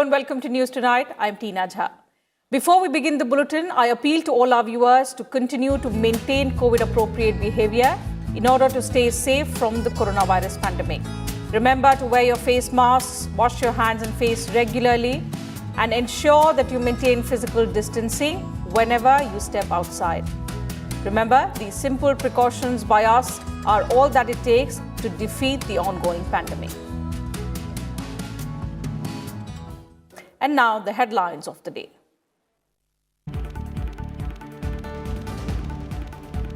and welcome to News Tonight. I'm Tina Jha. Before we begin the bulletin, I appeal to all our viewers to continue to maintain COVID-appropriate behavior in order to stay safe from the coronavirus pandemic. Remember to wear your face masks, wash your hands and face regularly, and ensure that you maintain physical distancing whenever you step outside. Remember, these simple precautions by us are all that it takes to defeat the ongoing pandemic. And now the headlines of the day.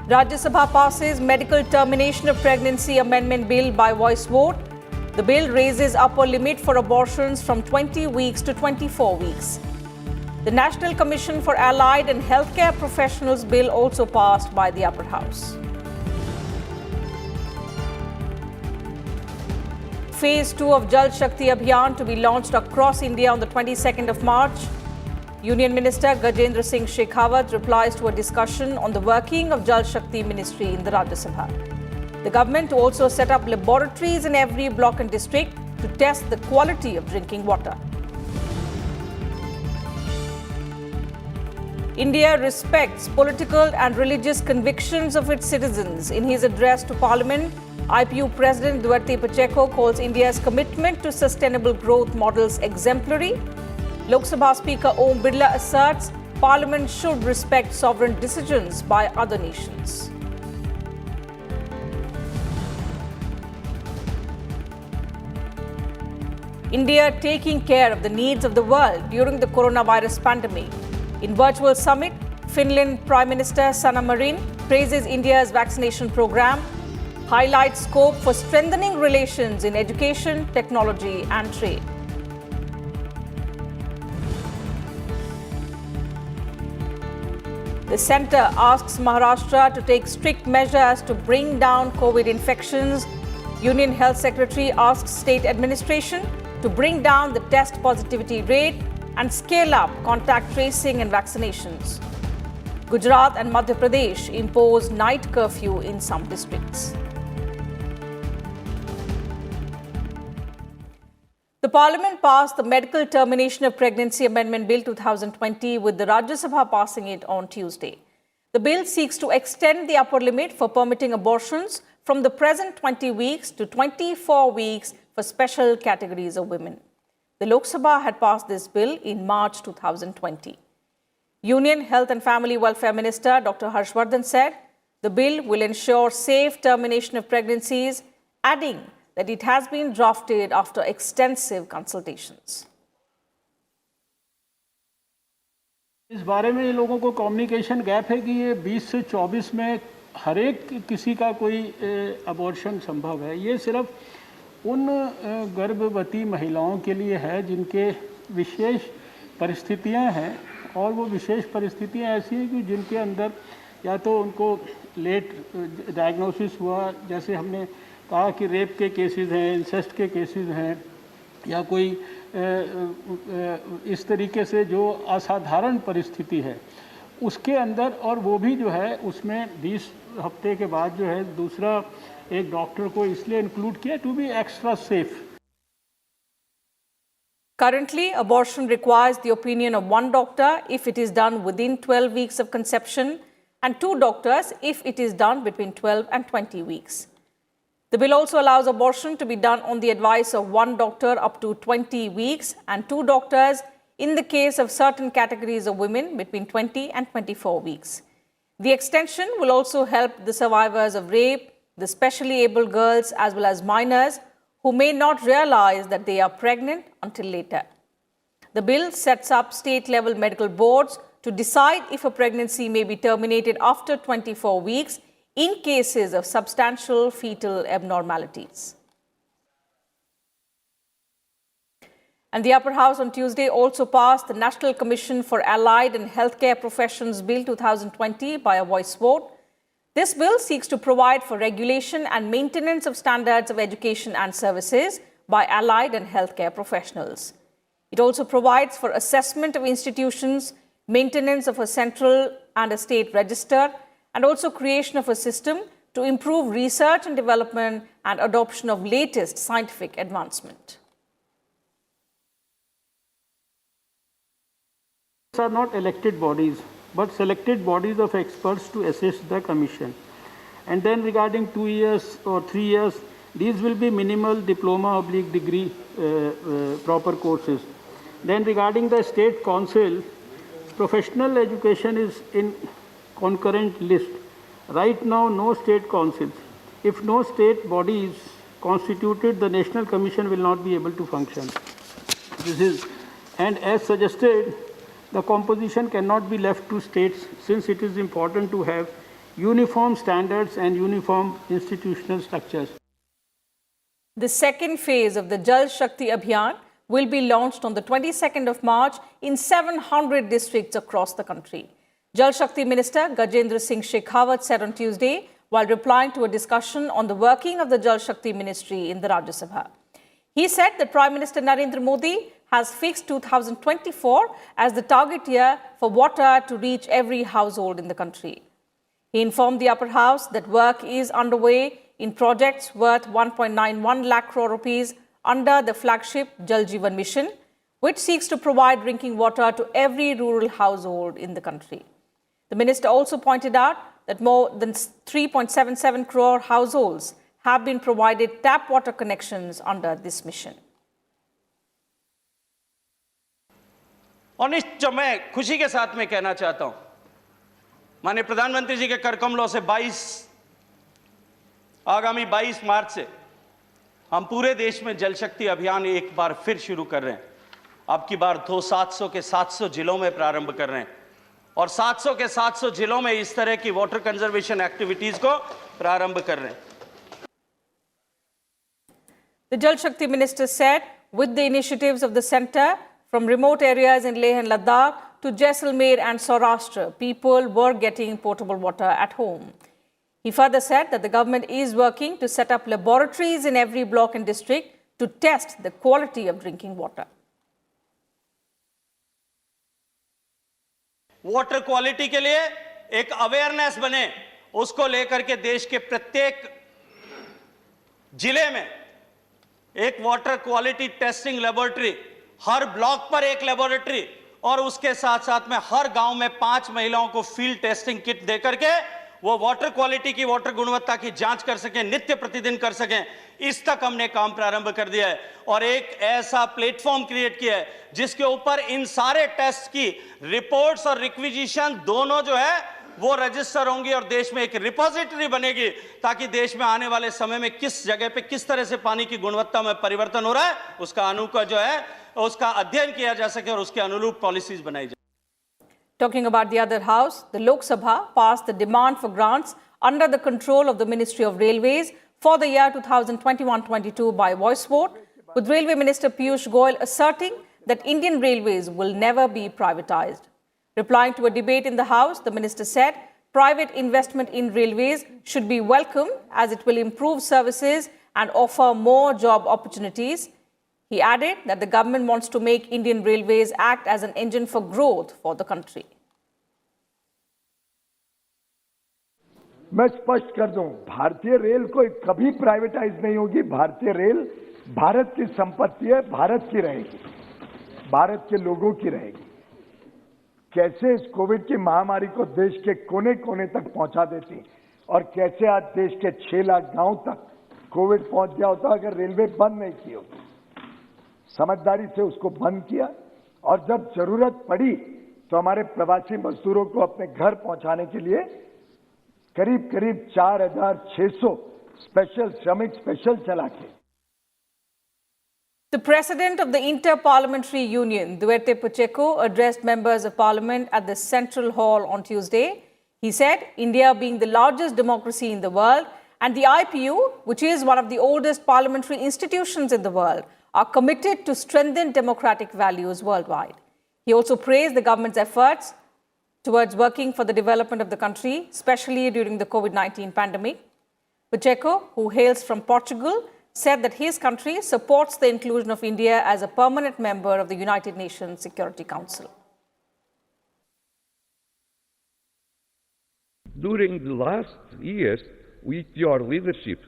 Rajya Sabha passes medical termination of pregnancy amendment bill by voice vote. The bill raises upper limit for abortions from 20 weeks to 24 weeks. The National Commission for Allied and Healthcare Professionals bill also passed by the upper house. Phase 2 of Jal Shakti Abhiyan to be launched across India on the 22nd of March. Union Minister Gajendra Singh Shekhawat replies to a discussion on the working of Jal Shakti Ministry in the Rajya Sabha. The government also set up laboratories in every block and district to test the quality of drinking water. India respects political and religious convictions of its citizens. In his address to Parliament, IPU President Pacheco calls India's commitment to sustainable growth models exemplary. Lok Sabha Speaker Om Birla asserts Parliament should respect sovereign decisions by other nations. India taking care of the needs of the world during the coronavirus pandemic. In virtual summit, Finland Prime Minister Sanna Marin praises India's vaccination program, highlights scope for strengthening relations in education, technology and trade. The centre asks Maharashtra to take strict measures to bring down COVID infections. Union Health Secretary asks state administration to bring down the test positivity rate and scale up contact tracing and vaccinations. Gujarat and Madhya Pradesh impose night curfew in some districts. The Parliament passed the Medical Termination of Pregnancy Amendment Bill 2020 with the Rajya Sabha passing it on Tuesday. The bill seeks to extend the upper limit for permitting abortions from the present 20 weeks to 24 weeks for special categories of women. The Lok Sabha had passed this bill in March 2020. Union Health and Family Welfare Minister Dr. Harshvardhan said the bill will ensure safe termination of pregnancies, adding that it has been drafted after extensive consultations. इस बारे में लोगों को communication gap है कि ये 20 से 24 में हर एक किसी का कोई अबॉर्शन संभव है। ये सिर्फ उन गर्भवती महिलाओं के लिए है जिनके विशेष परिस्थितियां हैं और वो विशेष परिस्थितियां ऐसी हैं कि जिनके अंदर या तो उनको लेट डायग्नोसिस हुआ, जैसे हमने कहा कि रेप के केसेस हैं, इंसेस्ट के केसेस हैं, या कोई इस तरीके से जो असाधारण परिस्थिति है उसके अंदर, और वो भी जो है उसमें 20 हफ्ते के बाद जो है दूसरा एक डॉक्टर को इसलिए इंक्लूड किया to be extra safe. Currently, abortion requires the opinion of one doctor if it is done within 12 weeks of conception and 2 doctors if it is done between 12 and 20 weeks. The bill also allows abortion to be done on the advice of one doctor up to 20 weeks and 2 doctors in the case of certain categories of women between 20 and 24 weeks. The extension will also help the survivors of rape, the specially abled girls as well as minors who may not realize that they are pregnant until later. The bill sets up state-level medical boards to decide if a pregnancy may be terminated after 24 weeks in cases of substantial fetal abnormalities. And the Upper House on Tuesday also passed the National Commission for Allied and Healthcare Professions Bill 2020 by a voice vote. This bill seeks to provide for regulation and maintenance of standards of education and services by allied and healthcare professionals. It also provides for assessment of institutions, maintenance of a central and a state register, and also creation of a system to improve research and development and adoption of latest scientific advancement. are not elected bodies, but selected bodies of experts to assist the commission. And then regarding 2 years or 3 years, these will be minimal diploma/degree proper courses. Then regarding the state council, professional education is in concurrent list. Right now, no state councils. If no state body is constituted, the National Commission will not be able to function. And as suggested, the composition cannot be left to states since it is important to have uniform standards and uniform institutional structures. The second phase of the Jal Shakti Abhiyan will be launched on the 22nd of March in 700 districts across the country. Jal Shakti Minister Gajendra Singh Shekhawat said on Tuesday while replying to a discussion on the working of the Jal Shakti Ministry in the Rajya Sabha. He said that Prime Minister Narendra Modi has fixed 2024 as the target year for water to reach every household in the country. He informed the upper house that work is underway in projects worth 1.91 lakh crore rupees under the flagship Jal Jeevan Mission, which seeks to provide drinking water to every rural household in the country. The minister also pointed out that more than 3.77 crore households have been provided tap water connections under this mission. और जो मैं खुशी के साथ में कहना चाहता हूं, माननीय प्रधानमंत्री जी के करकमलों से आगामी 22 मार्च से हम पूरे देश में जल शक्ति अभियान एक बार फिर शुरू कर रहे हैं। अब की बार 700 के 700 जिलों में प्रारंभ कर रहे हैं और 700 के 700 जिलों में इस तरह की वाटर कंजर्वेशन एक्टिविटीज को प्रारंभ कर रहे हैं। The Jal Shakti minister said, with the initiatives of the centre, from remote areas in Leh and Ladakh to Jaisalmer and Saurashtra, people were getting potable water at home. He further said that the government is working to set up laboratories in every block and district to test the quality of drinking water. Water quality के लिए एक awareness बने, उसको लेकर के देश के प्रत्येक जिले में एक वाटर क्वालिटी टेस्टिंग लेबोरेटरी, हर ब्लॉक पर एक लेबोरेटरी और उसके साथ साथ में हर गांव में 5 महिलाओं को फील्ड टेस्टिंग किट देकर के वो वाटर क्वालिटी की, वाटर गुणवत्ता की जांच कर सकें, नित्य प्रतिदिन कर सकें। इस तक हमने काम प्रारंभ कर दिया है और एक ऐसा प्लेटफॉर्म क्रिएट किया है जिसके ऊपर इन सारे टेस्ट की रिपोर्ट्स और रिक्विजिशन दोनों जो है वो रजिस्टर होंगी और देश में एक रिपोजिटरी बनेगी ताकि देश में आने वाले समय में किस जगह पे किस तरह से पानी की गुणवत्ता में परिवर्तन हो रहा है उसका जो है उसका अध्ययन किया जा सके और उसके अनुरूप पॉलिसीज बनाई जाए। Talking about the other house, the Lok Sabha passed the demand for grants under the control of the Ministry of Railways for the year 2021-22 by voice vote, with Railway Minister Piyush Goyal asserting that Indian Railways will never be privatized. Replying to a debate in the House, the minister said private investment in railways should be welcome as it will improve services and offer more job opportunities. He added that the government wants to make Indian Railways act as an engine for growth for the country. मैं स्पष्ट कर दूं, भारतीय rail कोई कभी privatise नहीं होगी। भारतीय रेल भारत की संपत्ति है, भारत की रहेगी, भारत के लोगों की रहेगी। कैसे इस कोविड की महामारी को देश के कोने कोने तक पहुंचा देती और कैसे आज देश के 6 लाख गांव तक कोविड पहुंच गया होता अगर रेलवे बंद नहीं की होती। समझदारी से उसको बंद किया और जब जरूरत पड़ी तो हमारे प्रवासी मजदूरों को अपने घर पहुंचाने के लिए करीब 4,600 स्पेशल श्रमिक स्पेशल चला के। The President of the Inter-Parliamentary Union, Duarte Pacheco, addressed members of Parliament at the Central Hall on Tuesday. He said, India being the largest democracy in the world and the IPU, which is one of the oldest parliamentary institutions in the world, are committed to strengthen democratic values worldwide. He also praised the government's efforts towards working for the development of the country, especially during the COVID-19 pandemic. Pacheco, who hails from Portugal, said that his country supports the inclusion of India as a permanent member of the United Nations Security Council. During the last years, with your leadership,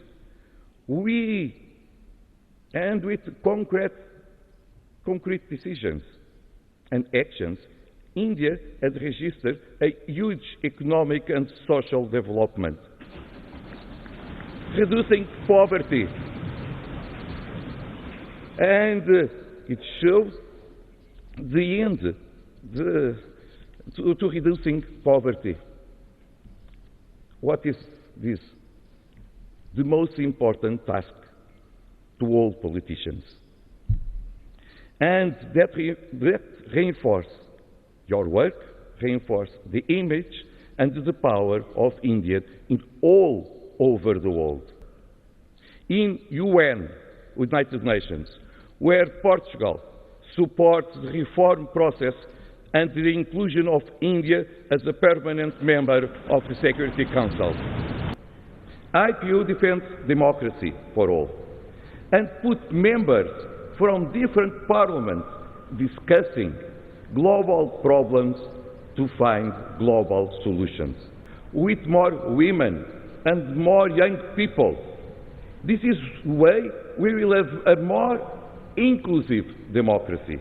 and with concrete decisions and actions, India has registered a huge economic and social development, reducing poverty, and it shows the end to reducing poverty. What is this? The most important task to all politicians. And that reinforce your work, reinforce the image and the power of India in all over the world. In UN, United Nations, where Portugal supports the reform process and the inclusion of India as a permanent member of the Security Council. IPU defends democracy for all and put members from different parliaments discussing global problems to find global solutions. With more women and more young people, this is the way we will have a more inclusive democracy.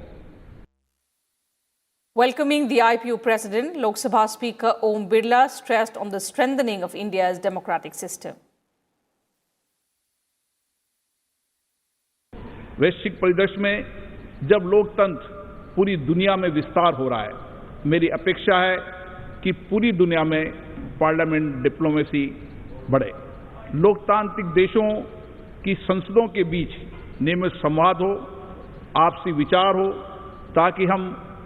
Welcoming the IPU President, Lok Sabha Speaker Om Birla stressed on the strengthening of India's democratic system. वैश्विक परिदृश्य में जब लोकतंत्र पूरी दुनिया में विस्तार हो रहा है, मेरी अपेक्षा है कि पूरी दुनिया में पार्लियामेंट डिप्लोमेसी बढ़े। लोकतांत्रिक देशों की संसदों के बीच नियमित संवाद हो, आपसी विचार हो, ताकि हम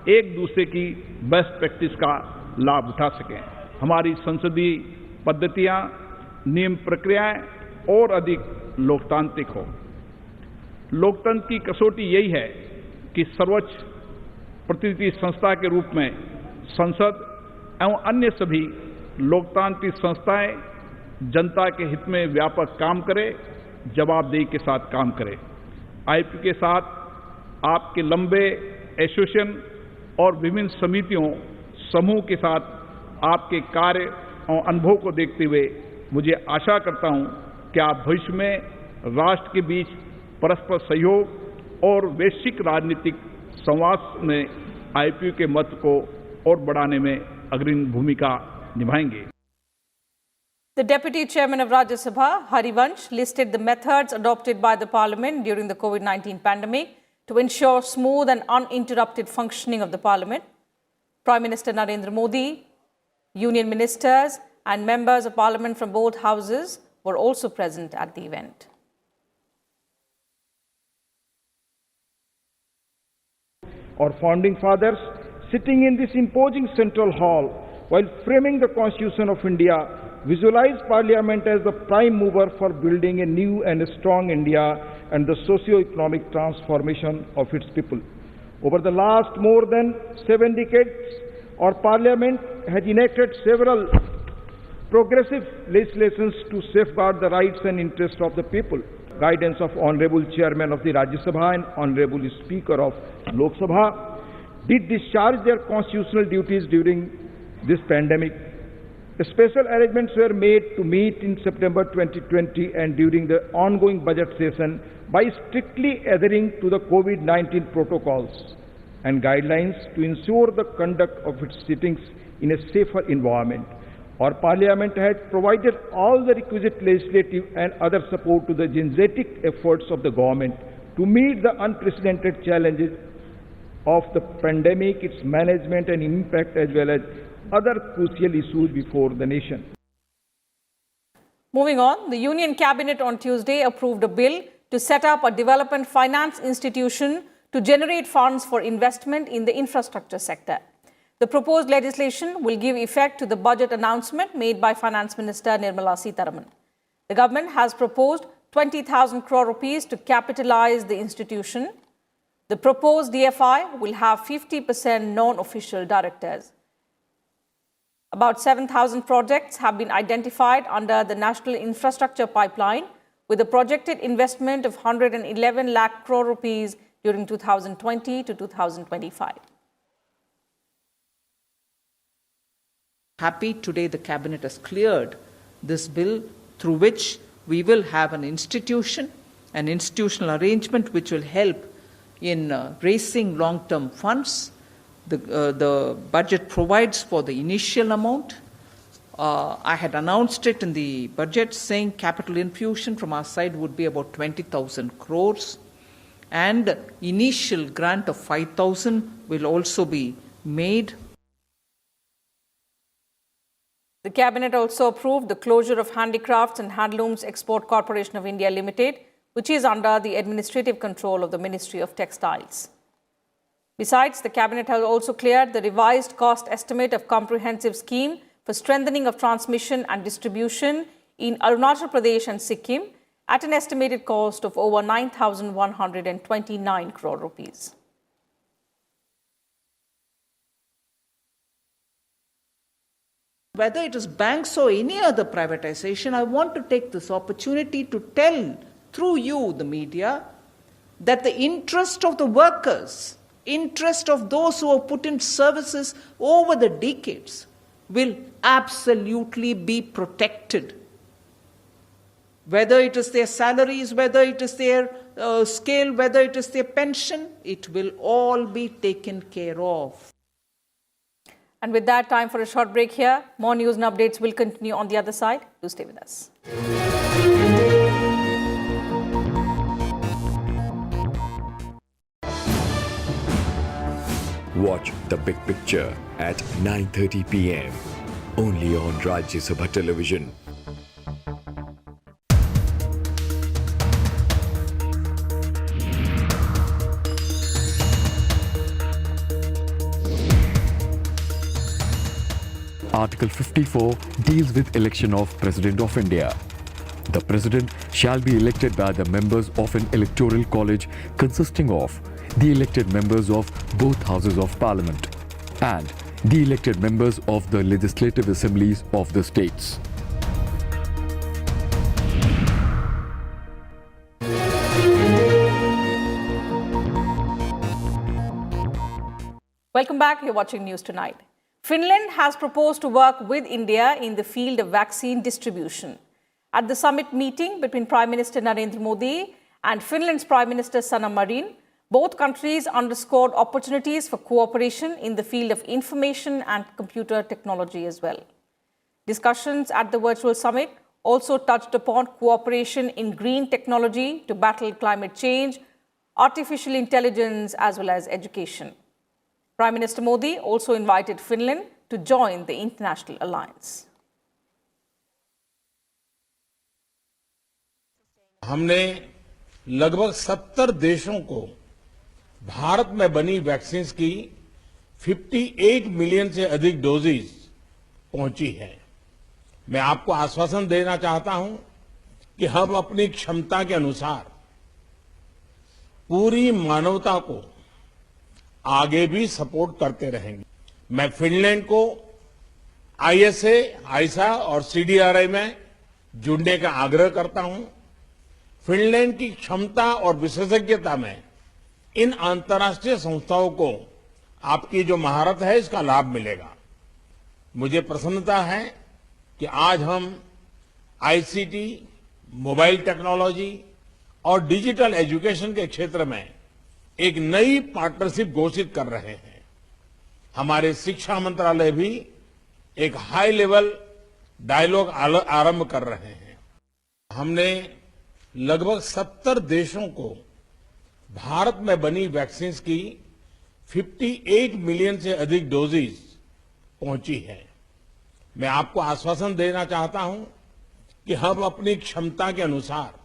एक दूसरे की बेस्ट प्रैक्टिस का लाभ उठा सकें। हमारी संसदीय पद्धतियां, नियम प्रक्रियाएं और अधिक लोकतांत्रिक हो। लोकतंत्र की कसौटी यही है कि सर्वोच्च प्रतिनिधि संस्था के रूप में संसद एवं अन्य सभी लोकतांत्रिक संस्थाएं जनता के हित में व्यापक काम करें, जवाबदेही के साथ काम करें। आईपीयू के साथ आपके लंबे एसोसिएशन और विभिन्न समितियों, समूह के साथ आपके कार्य और अनुभव को देखते हुए मुझे आशा करता हूं कि आप भविष्य में राष्ट्र के बीच परस्पर सहयोग और वैश्विक राजनीतिक संवाद में आईपीयू के महत्व को और बढ़ाने में अग्रणी भूमिका निभाएंगे। The Deputy Chairman of Rajya Sabha, Harivansh, listed the methods adopted by the Parliament during the COVID-19 pandemic to ensure smooth and uninterrupted functioning of the Parliament. Prime Minister Narendra Modi, Union Ministers and members of Parliament from both houses were also present at the event. Our founding fathers, sitting in this imposing central hall while framing the Constitution of India, visualized Parliament as the prime mover for building a new and a strong India and the socio-economic transformation of its people. Over the last more than 7 decades, our Parliament has enacted several progressive legislations to safeguard the rights and interests of the people. Guidance of Honorable Chairman of the Rajya Sabha and Honorable Speaker of Lok Sabha did discharge their constitutional duties during this pandemic. Special arrangements were made to meet in September 2020 and during the ongoing budget session by strictly adhering to the COVID-19 protocols and guidelines to ensure the conduct of its sittings in a safer environment. Our Parliament had provided all the requisite legislative and other support to the energetic efforts of the government to meet the unprecedented challenges of the pandemic, its management and impact, as well as other crucial issues before the nation. Moving on, the Union Cabinet on Tuesday approved a bill to set up a development finance institution to generate funds for investment in the infrastructure sector. The proposed legislation will give effect to the budget announcement made by Finance Minister Nirmala Sitharaman. The government has proposed 20,000 crore rupees to capitalize the institution. The proposed DFI will have 50% non-official directors. About 7,000 projects have been identified under the National Infrastructure Pipeline with a projected investment of 111 lakh crore rupees during 2020 to 2025. Happy today the Cabinet has cleared this bill through which we will have an institution, an institutional arrangement which will help in raising long-term funds the budget provides for the initial amount. I had announced it in the budget saying capital infusion from our side would be about 20,000 crores and initial grant of 5,000 will also be made. The Cabinet also approved the closure of Handicrafts and Handlooms Export Corporation of India Limited, which is under the administrative control of the Ministry of Textiles. Besides, the Cabinet has also cleared the revised cost estimate of comprehensive scheme for strengthening of transmission and distribution in Arunachal Pradesh and Sikkim at an estimated cost of over 9,129 crore rupees. Whether it is banks or any other privatization, I want to take this opportunity to tell through you, the media, that the interest of the workers, interest of those who have put in services over the decades will absolutely be protected. Whether it is their salaries, whether it is their scale, whether it is their pension, it will all be taken care of. And with that, time for a short break here. More news and updates will continue on the other side. Do stay with us. Watch The Big Picture at 9:30 p.m. only on Rajya Sabha television. Article 54 deals with election of President of India. The President shall be elected by the members of an electoral college consisting of the elected members of both houses of Parliament and the elected members of the legislative assemblies of the states. Welcome back. You're watching News Tonight. Finland has proposed to work with India in the field of vaccine distribution. At the summit meeting between Prime Minister Narendra Modi and Finland's Prime Minister Sanna Marin, both countries underscored opportunities for cooperation in the field of information and computer technology as well. Discussions at the virtual summit also touched upon cooperation in green technology to battle climate change, artificial intelligence, as well as education. Prime Minister Modi also invited Finland to join the international alliance. हमने लगभग 70 देशों को भारत में बनी vaccine की 58 million से अधिक doses पहुंची है। मैं आपको आश्वासन देना चाहता हूं कि हम अपनी क्षमता के अनुसार पूरी मानवता को आगे भी सपोर्ट करते रहेंगे। मैं फिनलैंड को आईएसए, आईसा और सीडीआरआई में जुड़ने का आग्रह करता हूं। फिनलैंड की क्षमता और विशेषज्ञता में इन अंतर्राष्ट्रीय संस्थाओं को आपकी जो महारत है इसका लाभ मिलेगा। मुझे प्रसन्नता है कि आज हम आईसीटी, मोबाइल टेक्नोलॉजी और डिजिटल एजुकेशन के क्षेत्र में एक नई पार्टनरशिप घोषित कर रहे हैं। हमारे शिक्षा मंत्रालय भी एक हाई लेवल डायलॉग आरंभ कर रहे हैं। हमने लगभग 70 देशों को भारत में बनी वैक्सीन की 58 मिलियन से अधिक डोजेज पहुंची है। मैं आपको आश्वासन देना चाहता हूं कि हम अपनी क्षमता के अनुसार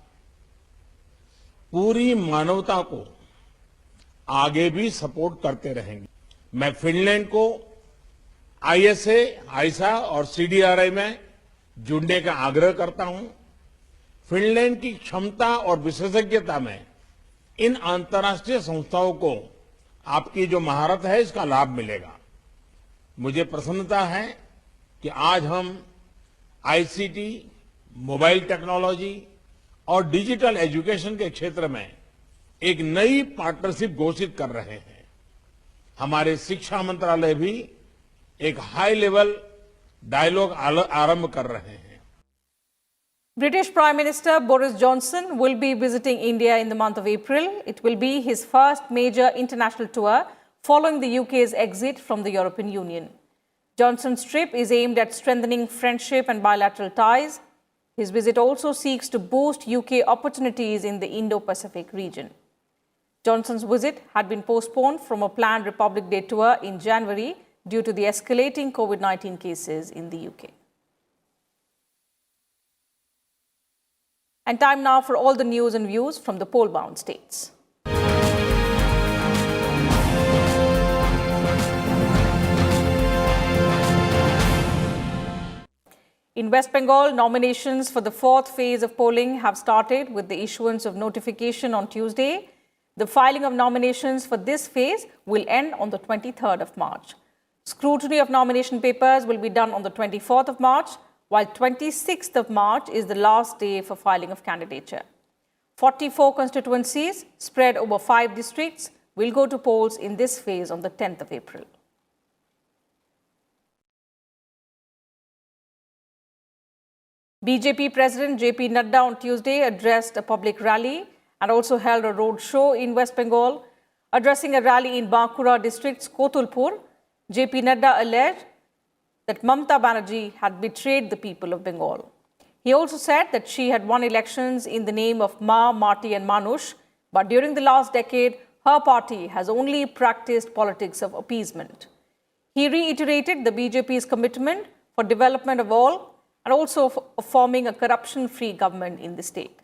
पूरी मानवता को आगे भी सपोर्ट करते रहेंगे। मैं फिनलैंड को आईएसए, आईसा और सीडीआरआई में जुड़ने का आग्रह करता हूं। फिनलैंड की क्षमता और विशेषज्ञता में इन अंतर्राष्ट्रीय संस्थाओं को आपकी जो महारत है इसका लाभ मिलेगा। मुझे प्रसन्नता है कि आज हम आईसीटी, मोबाइल टेक्नोलॉजी और डिजिटल एजुकेशन के क्षेत्र में एक नई पार्टनरशिप घोषित कर रहे हैं। हमारे शिक्षा मंत्रालय भी एक हाई लेवल डायलॉग आरंभ कर रहे हैं। British Prime Minister Boris Johnson will be visiting India in the month of April. It will be his first major international tour following the UK's exit from the European Union. Johnson's trip is aimed at strengthening friendship and bilateral ties. His visit also seeks to boost UK opportunities in the Indo-Pacific region. Johnson's visit had been postponed from a planned Republic Day tour in January due to the escalating COVID-19 cases in the UK. And time now for all the news and views from the poll-bound states. In West Bengal, nominations for the fourth phase of polling have started with the issuance of notification on Tuesday. The filing of nominations for this phase will end on the 23rd of March. Scrutiny of nomination papers will be done on the 24th of March, while 26th of March is the last day for filing of candidature. 44 constituencies spread over 5 districts will go to polls in this phase on the 10th of April. BJP President JP Nadda on Tuesday addressed a public rally and also held a road show in West Bengal. Addressing a rally in Bankura district's Kotulpur, JP Nadda alleged that Mamata Banerjee had betrayed the people of Bengal. He also said that she had won elections in the name of Ma, Marty and Manush, but during the last decade, her party has only practiced politics of appeasement. He reiterated the BJP's commitment for development of all and also of forming a corruption-free government in the state.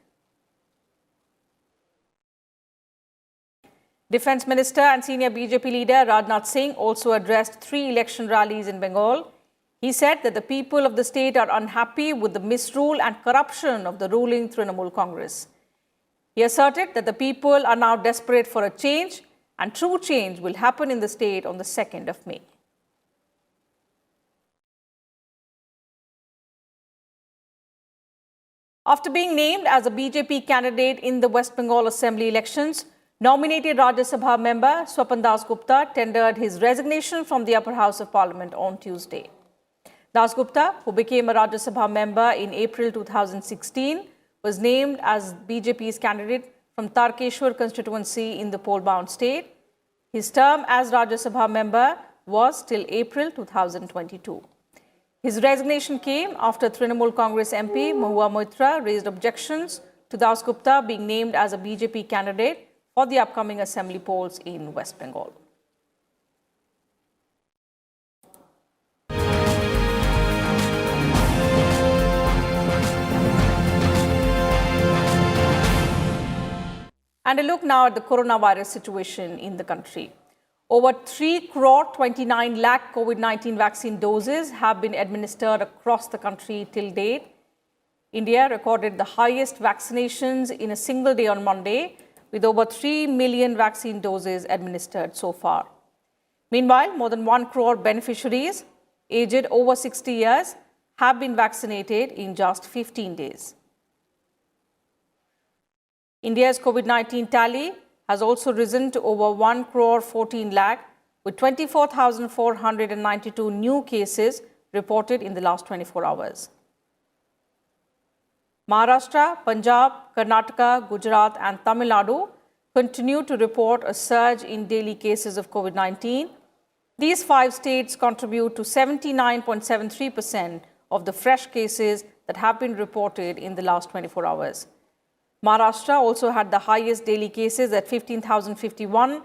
Defence Minister and senior BJP leader Rajnath Singh also addressed 3 election rallies in Bengal. He said that the people of the state are unhappy with the misrule and corruption of the ruling Trinamool Congress. He asserted that the people are now desperate for a change, and true change will happen in the state on the 2nd of May. After being named as a BJP candidate in the West Bengal Assembly elections, nominated Rajya Sabha member Swapan Dasgupta tendered his resignation from the upper house of parliament on Tuesday. Dasgupta, who became a Rajya Sabha member in April 2016, was named as BJP's candidate from Tarkeshwar constituency in the poll-bound state. His term as Rajya Sabha member was till April 2022. His resignation came after Trinamool Congress MP Mahua Moitra raised objections to Dasgupta being named as a BJP candidate for the upcoming assembly polls in West Bengal. And a look now at the coronavirus situation in the country. Over 3.29 lakh COVID-19 vaccine doses have been administered across the country till date. India recorded the highest vaccinations in a single day on Monday, with over 3 million vaccine doses administered so far. Meanwhile, more than 1 crore beneficiaries aged over 60 years have been vaccinated in just 15 days. India's COVID-19 tally has also risen to over 1 crore 14 lakh, with 24,492 new cases reported in the last 24 hours. Maharashtra, Punjab, Karnataka, Gujarat and Tamil Nadu continue to report a surge in daily cases of COVID-19. These 5 states contribute to 79.73% of the fresh cases that have been reported in the last 24 hours. Maharashtra also had the highest daily cases at 15,051,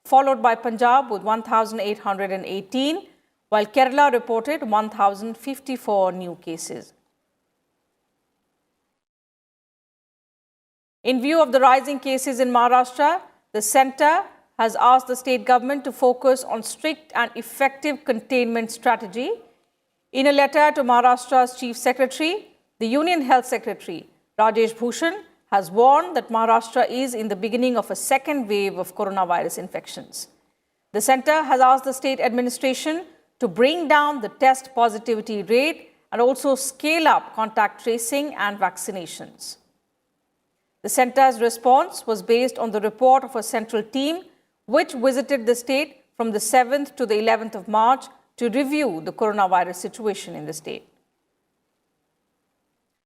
followed by Punjab with 1,818, while Kerala reported 1,054 new cases. In view of the rising cases in Maharashtra, the centre has asked the state government to focus on strict and effective containment strategy. In a letter to Maharashtra's Chief Secretary, the Union Health Secretary, Rajesh Bhushan, has warned that Maharashtra is in the beginning of a second wave of coronavirus infections. The centre has asked the state administration to bring down the test positivity rate and also scale up contact tracing and vaccinations. The centre's response was based on the report of a central team which visited the state from the 7th to the 11th of March to review the coronavirus situation in the state.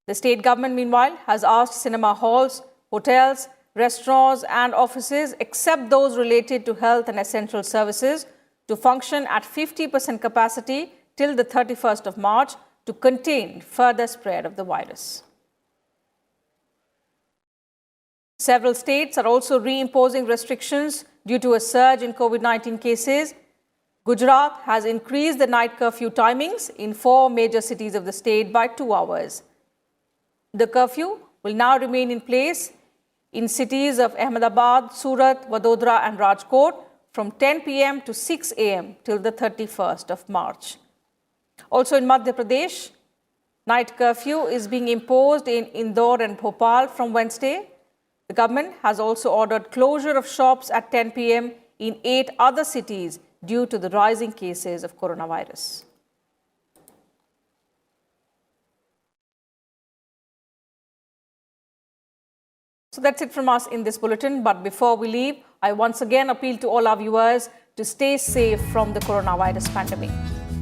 The state government, meanwhile, has asked cinema halls, hotels restaurants and offices, except those related to health and essential services, to function at 50% capacity till the 31st of March to contain further spread of the virus. Several states are also reimposing restrictions due to a surge in COVID-19 cases. Gujarat has increased the night curfew timings in 4 major cities of the state by 2 hours. The curfew will now remain in place in cities of Ahmedabad, Surat, Vadodara and Rajkot from 10 p.m. to 6 a.m. till the 31st of March. Also in Madhya Pradesh, night curfew is being imposed in Indore and Bhopal from Wednesday. The government has also ordered closure of shops at 10 p.m. in 8 other cities due to the rising cases of coronavirus. So that's it from us in this bulletin. But before we leave, I once again appeal to all our viewers to stay safe from the coronavirus pandemic.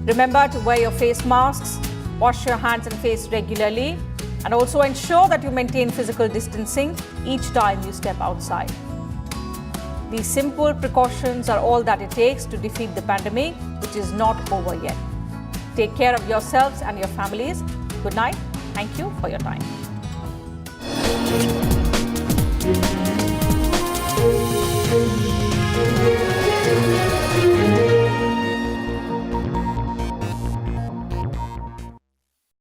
Remember to wear your face masks, wash your hands and face regularly, and also ensure that you maintain physical distancing each time you step outside. These simple precautions are all that it takes to defeat the pandemic, which is not over yet. Take care of yourselves and your families. Good night. Thank you for your time.